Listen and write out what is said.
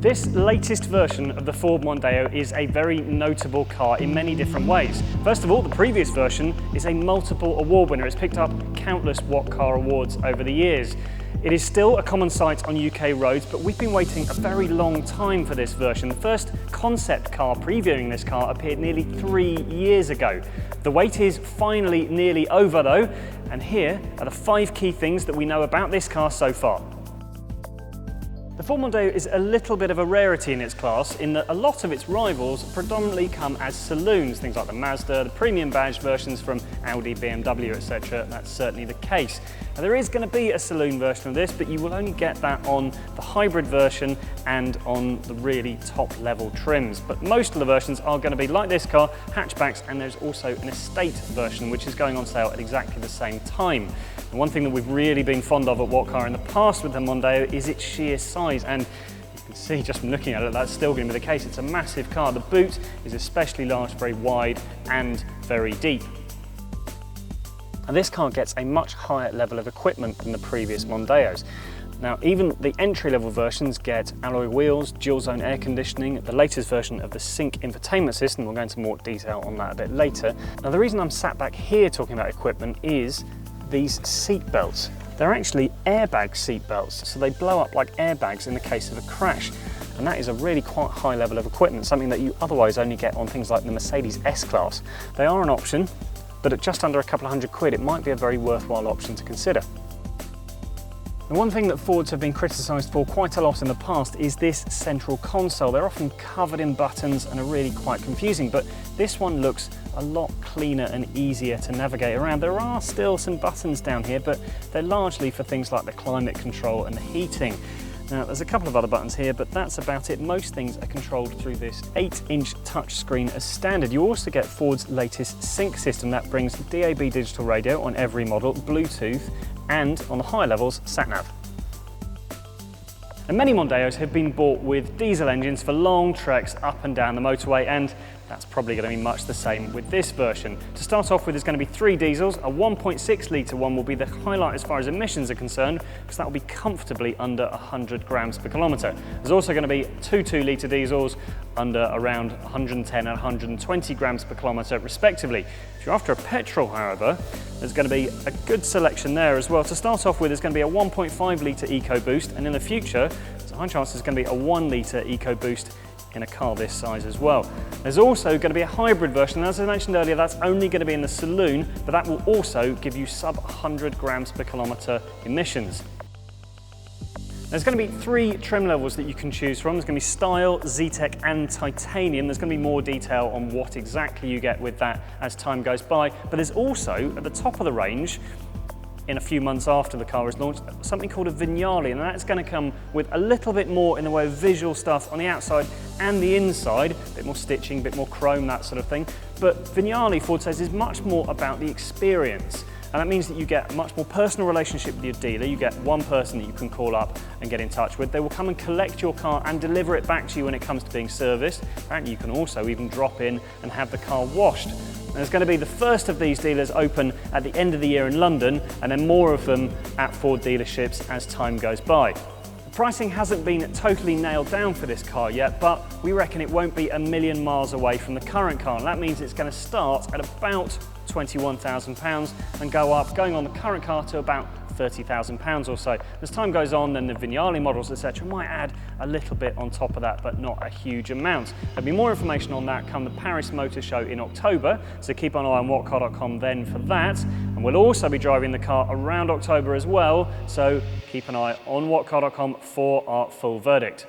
This latest version of the Ford Mondeo is a very notable car in many different ways. First of all, the previous version is a multiple award winner. It's picked up countless What Car awards over the years. It is still a common sight on UK roads, but we've been waiting a very long time for this version. The first concept car previewing this car appeared nearly 3 years ago. The wait is finally nearly over though, and here are the 5 key things that we know about this car so far. The Ford Mondeo is a little bit of a rarity in its class in that a lot of its rivals predominantly come as saloons, things like the Mazda, the premium badge versions from Audi, BMW, etc. That's certainly the case. Now, there is going to be a saloon version of this, but you will only get that on the hybrid version and on the really top level trims. But most of the versions are going to be like this car, hatchbacks, and there's also an estate version which is going on sale at exactly the same time. And one thing that we've really been fond of at What Car in the past with the Mondeo is its sheer size, and you can see just from looking at it that's still going to be the case. It's a massive car. The boot is especially large, very wide and very deep. And this car gets a much higher level of equipment than the previous Mondeos. Now, even the entry-level versions get alloy wheels, dual-zone air conditioning, the latest version of the Sync infotainment system. We'll go into more detail on that a bit later. Now, the reason I'm sat back here talking about equipment is these seat belts. They're actually airbag seat belts, so they blow up like airbags in the case of a crash. And that is a really quite high level of equipment, something that you otherwise only get on things like the Mercedes S-Class. They are an option, but at just under a couple of £100, it might be a very worthwhile option to consider. And one thing that Fords have been criticised for quite a lot in the past is this central console. They're often covered in buttons and are really quite confusing, but this one looks a lot cleaner and easier to navigate around. There are still some buttons down here, but they're largely for things like the climate control and the heating. Now, there's a couple of other buttons here, but that's about it. Most things are controlled through this 8-inch touchscreen as standard. You also get Ford's latest Sync system that brings DAB digital radio on every model, Bluetooth, and on the higher levels, sat-nav. And many Mondeos have been bought with diesel engines for long treks up and down the motorway, and that's probably going to be much the same with this version. To start off with, there's going to be 3 diesels. A 1.6 litre one will be the highlight as far as emissions are concerned, because that will be comfortably under 100 grams per kilometre. There's also going to be 2 2-litre diesels under around 110 and 120 grams per kilometre respectively. If you're after a petrol, however, there's going to be a good selection there as well. To start off with, there's going to be a 1.5 litre EcoBoost, and in the future, there's a high chance there's going to be a 1 litre EcoBoost in a car this size as well. There's also going to be a hybrid version, and as I mentioned earlier, that's only going to be in the saloon, but that will also give you sub 100 grams per kilometre emissions. There's going to be 3 trim levels that you can choose from. There's going to be Style, Z-Tech and Titanium. There's going to be more detail on what exactly you get with that as time goes by, but there's also, at the top of the range, in a few months after the car is launched, something called a Vignale, and that's going to come with a little bit more in the way of visual stuff on the outside and the inside, a bit more stitching, a bit more chrome, that sort of thing. But Vignale, Ford says, is much more about the experience. And that means that you get a much more personal relationship with your dealer. You get one person that you can call up and get in touch with. They will come and collect your car and deliver it back to you when it comes to being serviced. Apparently you can also even drop in and have the car washed. There's going to be the first of these dealers open at the end of the year in London, and then more of them at Ford dealerships as time goes by. The pricing hasn't been totally nailed down for this car yet, but we reckon it won't be a million miles away from the current car, and that means it's going to start at about £21,000 and go up, going on the current car, to about £30,000 or so. As time goes on, then the Vignale models, etc., might add a little bit on top of that, but not a huge amount. There'll be more information on that come the Paris Motor Show in October, so keep an eye on whatcar.com then for that. And we'll also be driving the car around October as well, so keep an eye on whatcar.com for our full verdict.